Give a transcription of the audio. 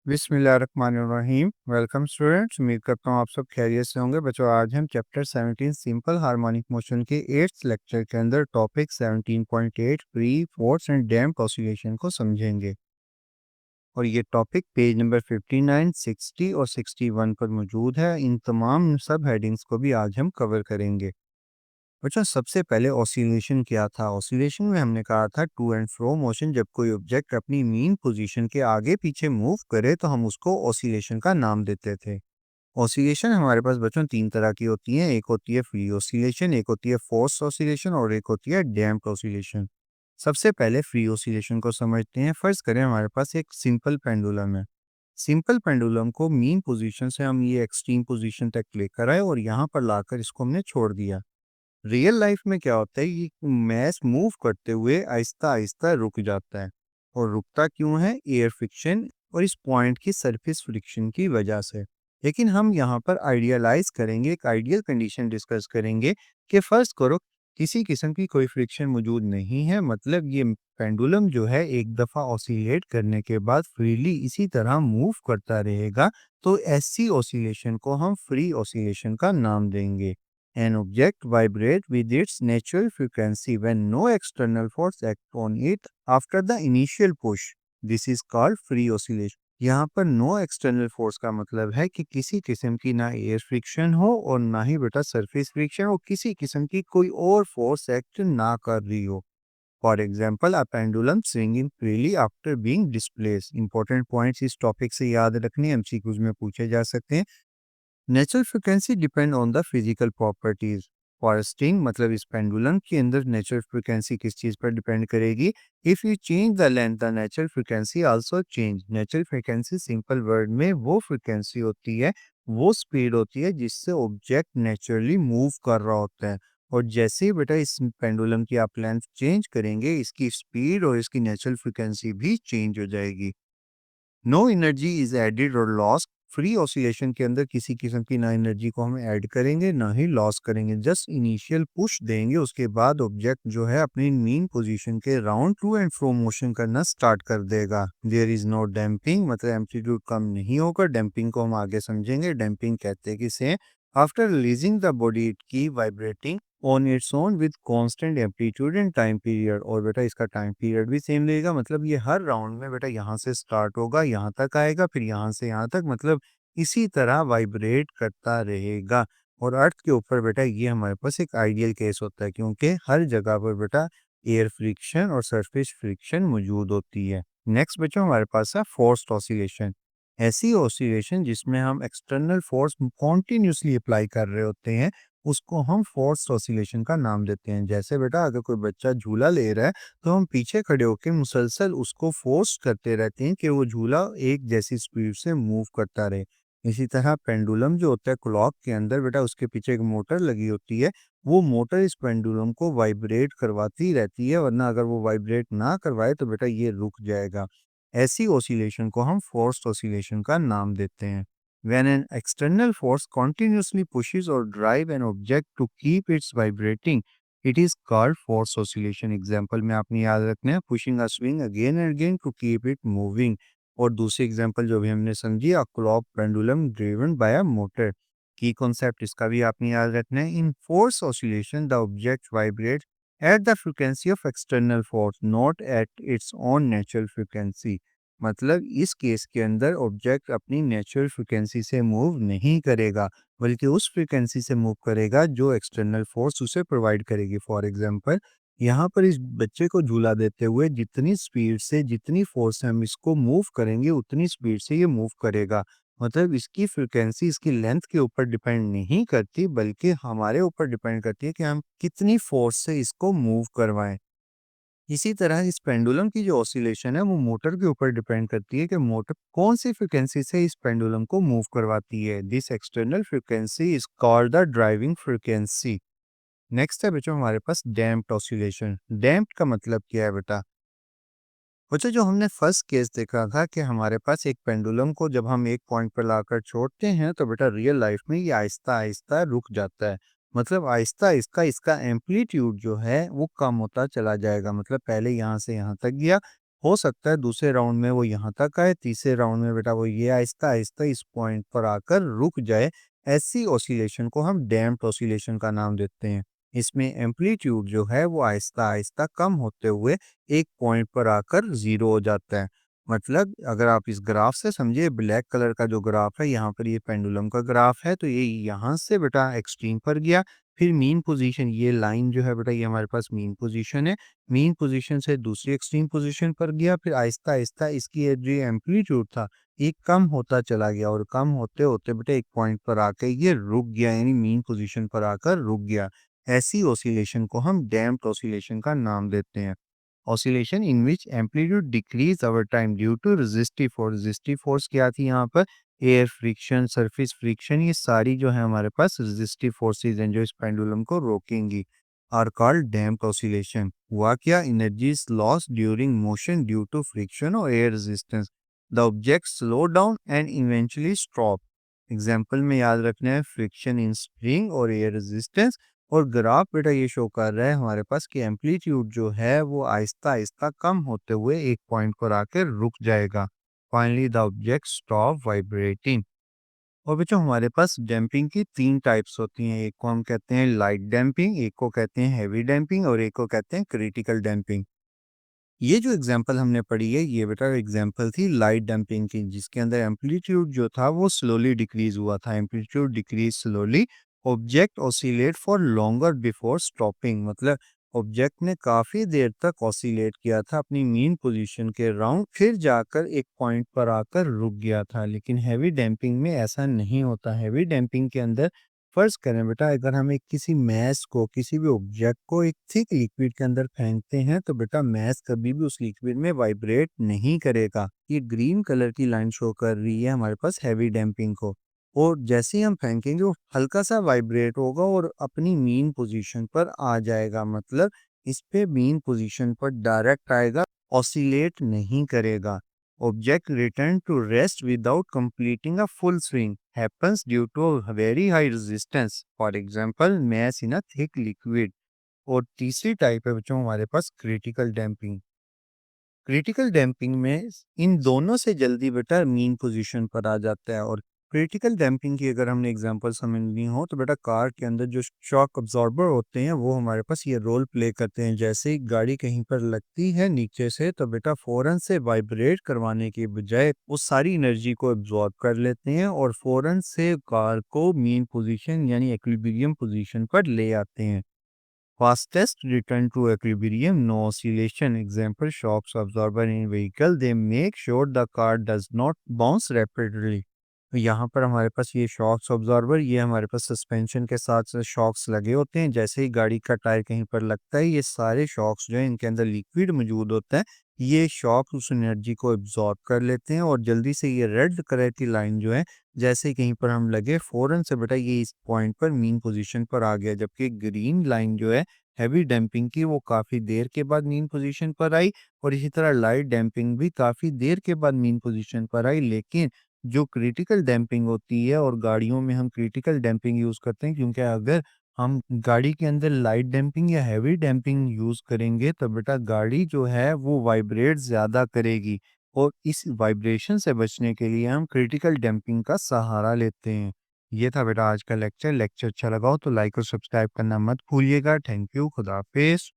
बिस्मिल्लाहिर्रहमानिर्रहीम। Welcome students, उम्मीद करता हूँ आप सब खैरियत से होंगे। बच्चों, आज हम चैप्टर 17 सिंपल हार्मोनिक मोशन के 8th लेक्चर के अंदर topic 17.8 free force and damped oscillation को समझेंगे। और ये टॉपिक पेज नंबर 59, 60 और 61 पर मौजूद है। इन तमाम सब हेडिंग्स को भी आज हम कवर करेंगे। बच्चों, सबसे पहले ऑसिलेशन क्या था? ऑसिलेशन में हमने कहा था टू एंड फ्रो मोशन। जब कोई ऑब्जेक्ट अपनी मीन पोजीशन के आगे पीछे मूव करे तो हम उसको ऑसिलेशन का नाम देते थे। ऑसिलेशन हमारे पास बच्चों तीन तरह की होती हैं। एक होती है फ्री ऑसिलेशन, एक होती है फोर्स ऑसिलेशन और एक होती है डैम्प्ड ऑसिलेशन। सबसे पहले फ्री ऑसिलेशन को समझते हैं। फर्स्ट करें, हमारे पास एक सिंपल पेंडुलम है। सिंपल पेंडुलम को मीन पोजीशन से हम ये एक्सट्रीम पोजीशन तक लेकर आए और यहाँ पर लाकर इसको हमने छोड़ दिया। रियल लाइफ में क्या होता है कि मैस मूव करते हुए आहिस्ता आहिस्ता रुक जाता है। और रुकता क्यों है? एयर फ्रिक्शन और इस पॉइंट की सरफेस फ्रिक्शन की वजह से। लेकिन हम यहाँ पर आइडियलाइज करेंगे, एक आइडियल कंडीशन डिस्कस करेंगे कि फर्स्ट करो किसी किस्म की कोई फ्रिक्शन मौजूद नहीं है, मतलब ये पेंडुलम जो है एक दफ़ा ऑसिलेट करने के बाद फ्रीली इसी तरह मूव करता रहेगा। तो ऐसी ऑसिलेशन को हम फ्री ऑसिलेशन का नाम देंगे। An object vibrates with its natural frequency when no external force acts on it after the initial push. This is called free oscillation. यहाँ पर नो एक्सटर्नल फोर्स का मतलब है कि किसी किस्म की ना एयर फ्रिक्शन हो और ना ही बेटा सरफेस फ्रिक्शन हो, किसी किस्म की कोई और फोर्स एक्ट ना कर रही हो। For example, a pendulum swinging freely after being displaced. Important points इस टॉपिक से याद रखने, एमसीक्यूज में पूछे जा सकते हैं। Natural frequency depend on the physical properties. For string मतलब इस पेंडुलम के अंदर नेचुरल फ्रिक्वेंसी किस चीज पर डिपेंड करेगी? If you change the length the natural frequency also change. Natural frequency simple word में वो फ्रिक्वेंसी होती है, वो स्पीड होती है जिससे ऑब्जेक्ट नेचुरली मूव कर रहा होता है। और जैसे ही बेटा इस पेंडुलम की आप लेंथ चेंज करेंगे, इसकी स्पीड और इसकी नेचुरल फ्रिक्वेंसी भी चेंज हो जाएगी। नो एनर्जी इज एडेड और लॉस्ट। फ्री ऑसिलेशन के अंदर किसी किस्म की ना एनर्जी को हम ऐड करेंगे ना ही लॉस करेंगे, जस्ट इनिशियल पुश देंगे। उसके बाद ऑब्जेक्ट जो है अपनी मीन पोजीशन के round to and fro motion करना स्टार्ट कर देगा। देयर इज नो डैम्पिंग, मतलब एम्पलीट्यूड कम नहीं होगा। डैम्पिंग को हम आगे समझेंगे। डैम्पिंग कहते हैं किसे? After releasing the body it की vibrating on its own with constant amplitude and time period. और बेटा इसका टाइम पीरियड भी सेम रहेगा, मतलब ये हर राउंड में बेटा यहाँ से स्टार्ट होगा, यहाँ तक आएगा, फिर यहाँ से यहाँ तक, मतलब इसी तरह वाइब्रेट करता रहेगा। और अर्थ के ऊपर बेटा ये हमारे पास एक आइडियल केस होता है, क्योंकि हर जगह पर बेटा एयर फ्रिक्शन और सरफेस फ्रिक्शन मौजूद होती है। नेक्स्ट बच्चों हमारे पास है फोर्स्ड ऑसिलेशन। ऐसी ऑसिलेशन जिसमें हम एक्सटर्नल फोर्स कॉन्टिन्यूसली अप्लाई कर रहे होते हैं, उसको हम फोर्स्ड ऑसिलेशन का नाम देते हैं। जैसे बेटा अगर कोई बच्चा झूला ले रहा है तो हम पीछे खड़े होकर मुसलसल उसको फोर्स करते रहते हैं कि वो झूला एक जैसी स्पीड से मूव करता रहे। इसी तरह पेंडुलम जो होता है क्लॉक के अंदर बेटा, उसके पीछे एक मोटर लगी होती है। वो मोटर इस पेंडुलम को वाइब्रेट करवाती रहती है, वरना अगर वो वाइब्रेट ना करवाए तो बेटा ये रुक जाएगा। ऐसी ऑसिलेशन को हम फोर्स्ड ऑसिलेशन का नाम देते हैं। When an external force continuously pushes or drive an object to keep its vibrating, it is called force oscillation. Example में आपने याद रखना है, pushing a swing again and again to keep it moving. और दूसरी एग्जांपल जो भी हमने समझी, a clock pendulum driven by a motor. की कॉन्सेप्ट इसका भी आपने याद रखना है। In force oscillation, the object vibrates at the frequency of external force, not at its own natural frequency. मतलब इस केस के अंदर ऑब्जेक्ट अपनी नेचुरल फ्रिक्वेंसी से मूव नहीं करेगा, बल्कि उस फ्रिक्वेंसी से मूव करेगा जो एक्सटर्नल फोर्स उसे प्रोवाइड करेगी। फॉर एग्जांपल, यहाँ पर इस बच्चे को झूला देते हुए जितनी स्पीड से, जितनी फोर्स से हम इसको मूव करेंगे, उतनी स्पीड से ये मूव करेगा। मतलब इसकी फ्रिक्वेंसी इसकी लेंथ के ऊपर डिपेंड नहीं करती, बल्कि हमारे ऊपर डिपेंड करती है कि हम कितनी फोर्स से इसको मूव करवाएं। इसी तरह इस पेंडुलम की जो ऑसिलेशन है वो मोटर के ऊपर डिपेंड करती है कि मोटर कौन सी फ्रिक्वेंसी से इस पेंडुलम को मूव करवाती है। This external frequency is called the driving frequency. Next है बच्चों हमारे पास डैम्प्ड ऑसिलेशन। डैम्प्ड का मतलब क्या है बेटा? बच्चों, जो हमने फर्स्ट केस देखा था कि हमारे पास एक पेंडुलम को जब हम एक पॉइंट पर लाकर छोड़ते हैं तो बेटा रियल लाइफ में ये आहिस्ता आहिस्ता रुक जाता है। मतलब आहिस्ता आहिस्ता इसका एम्पलीट्यूड जो है वो कम होता चला जाएगा। मतलब पहले यहाँ से यहाँ तक गया, हो सकता है दूसरे राउंड में वो यहाँ तक आए, तीसरे राउंड में बेटा वो ये आहिस्ता आहिस्ता इस पॉइंट पर आकर रुक जाए। ऐसी ऑसिलेशन को हम डैम्प्ड ऑसिलेशन का नाम देते हैं। इसमें एम्पलीट्यूड जो है वो आहिस्ता आहिस्ता कम होते हुए एक पॉइंट पर आकर जीरो हो जाता है। मतलब अगर आप इस ग्राफ से समझिए, ब्लैक कलर का जो ग्राफ है, यहाँ पर ये पेंडुलम का ग्राफ है, तो ये यहाँ से बेटा एक्सट्रीम पर गया, फिर मीन पोजीशन, ये लाइन जो है बेटा ये हमारे पास मीन पोजीशन है, मीन पोजीशन से दूसरी एक्सट्रीम पोजीशन पर गया, फिर आहिस्ता आहिस्ता इसकी ये जो एम्पलीट्यूड था ये कम होता चला गया, और कम होते होते बेटा एक पॉइंट पर आकर ये रुक गया, यानी मीन पोजीशन पर आकर रुक गया। ऐसी ऑसिलेशन को हम डैम्प्ड ऑसिलेशन का नाम देते हैं। Oscillation in which amplitude decrease over time due to resistive force क्या थी यहाँ पर, एयर फ्रिक्शन, सरफेस फ्रिक्शन, ये सारी जो है हमारे पास रेजिस्टिव फोर्सेज हैं जो इस पेंडुलम को रोकेंगी, आर कॉल्ड डैम्प्ड ऑसिलेशन। हुआ क्या, energy is lost during motion due to friction और air resistance, the object slow down and eventually stop. Example में याद रखना है फ्रिक्शन इन स्प्रिंग और एयर रेजिस्टेंस। और ग्राफ बेटा ये शो कर रहा है हमारे पास कि एम्पलीट्यूड जो है वो आहिस्ता आहिस्ता कम होते हुए एक पॉइंट पर आकर रुक जाएगा। Finally the object stop vibrating. और बच्चों हमारे पास डैम्पिंग की तीन टाइप्स होती हैं, एक को हम कहते हैं लाइट डैम्पिंग, एक को कहते हैं हैवी डैम्पिंग, और एक को कहते हैं क्रिटिकल डैम्पिंग। ये जो एग्जांपल हमने पढ़ी है ये बेटा एग्जांपल थी लाइट डंपिंग की, जिसके अंदर एम्पलीट्यूड जो था वो स्लोली डिक्रीज हुआ था, amplitude decrease slowly, object oscillate for longer before stopping, मतलब ऑब्जेक्ट ने काफी देर तक ऑसिलेट किया था अपनी मीन पोजीशन के राउंड, फिर जाकर एक पॉइंट पर आकर रुक गया था। लेकिन हैवी डैम्पिंग में ऐसा नहीं होता। हैवी डैम्पिंग के अंदर फर्ज करें बेटा, अगर हम एक किसी मैस को, किसी भी ऑब्जेक्ट को एक थिक लिक्विड के अंदर फेंकते हैं तो बेटा मैस कभी भी उस लिक्विड में वाइब्रेट नहीं करेगा। ये ग्रीन कलर की लाइन शो कर रही है हमारे पास हैवी डैम्पिंग को, और जैसे ही हम फेंकेंगे वो हल्का सा वाइब्रेट होगा और अपनी मीन पोजीशन पर आ जाएगा, मतलब इस पे मीन पोजीशन पर डायरेक्ट आएगा, ऑसिलेट नहीं करेगा। Object return to rest without completing a full swing happens due to a very high resistance. For example, mass in a thick liquid. और तीसरी टाइप है बच्चों हमारे पास क्रिटिकल डैम्पिंग। क्रिटिकल डैम्पिंग में इन दोनों से जल्दी बेटा मीन पोजीशन पर आ जाता है। और क्रिटिकल डैम्पिंग की अगर हमने एग्जांपल समझनी हो तो बेटा कार के अंदर जो शॉक अब्जॉर्बर होते हैं वो हमारे पास ये रोल प्ले करते हैं। जैसे ही गाड़ी कहीं पर लगती है नीचे से तो बेटा फौरन से वाइब्रेट करवाने के बजाय वो सारी एनर्जी को एब्जॉर्ब कर लेते हैं और फौरन से कार को मीन पोजीशन यानी इक्विलिब्रियम पोजीशन पर ले आते हैं। Fastest return to equilibrium, no oscillation. Example, shocks absorber in vehicle. They make sure the car does not bounce rapidly. तो यहाँ पर हमारे पास ये शॉक्स ऑब्जॉर्बर, ये हमारे पास सस्पेंशन के साथ शॉक्स लगे होते हैं। जैसे ही गाड़ी का टायर कहीं पर लगता है ये सारे शॉक्स जो है इनके अंदर लिक्विड मौजूद होता है, ये शॉक उस एनर्जी को एब्जॉर्ब कर लेते हैं और जल्दी से ये रेड कलर की लाइन जो है जैसे ही कहीं पर हम लगे फौरन से बेटा ये इस पॉइंट पर मीन पोजीशन पर आ गया। जबकि ग्रीन लाइन जो है हैवी डैम्पिंग की वो काफ़ी देर के बाद मीन पोजीशन पर आई, और इसी तरह लाइट डैम्पिंग भी काफ़ी देर के बाद मीन पोजीशन पर आई। लेकिन जो क्रिटिकल डैम्पिंग होती है, और गाड़ियों में हम क्रिटिकल डैम्पिंग यूज़ करते हैं क्योंकि अगर हम गाड़ी के अंदर लाइट डैम्पिंग या हैवी डैम्पिंग यूज़ करेंगे तो बेटा गाड़ी जो है वो वाइब्रेट ज़्यादा करेगी, और इस वाइब्रेशन से बचने के लिए हम क्रिटिकल डैम्पिंग का सहारा लेते हैं। ये था बेटा आज का लेक्चर। लेक्चर अच्छा लगा हो तो लाइक और सब्सक्राइब करना मत भूलिएगा। थैंक यू, खुदा हाफिज़।